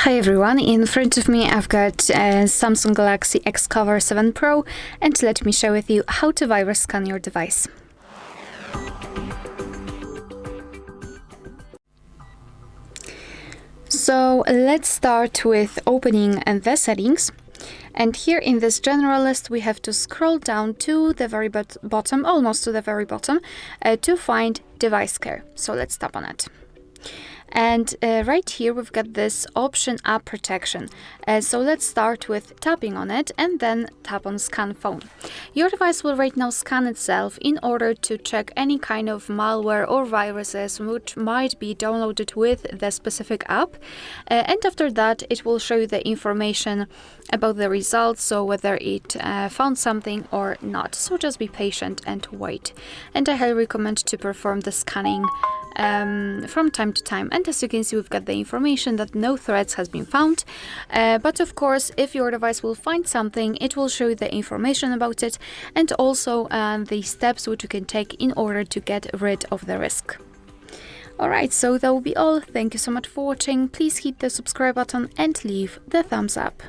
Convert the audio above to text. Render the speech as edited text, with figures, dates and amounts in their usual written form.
Hi everyone, in front of me I've got Samsung Galaxy XCover7 Pro, and let me share with you how to virus scan your device. So let's start with opening the settings. And here in this general list, we have to scroll down to the very bottom, almost to the very bottom, to find device care. So let's tap on it. And right here we've got this option app protection. So let's start with tapping on it and then tap on scan phone. Your device will right now scan itself in order to check any kind of malware or viruses which might be downloaded with the specific app. And after that it will show you the information about the results, so whether it found something or not. So just be patient and wait. And I highly recommend to perform the scanning from time to time. And as you can see, we've got the information that no threats has been found, but of course if your device will find something, it will show you the information about it and also the steps which you can take in order to get rid of the risk. Alright, so that will be all. Thank you so much for watching. Please hit the subscribe button and leave the thumbs up.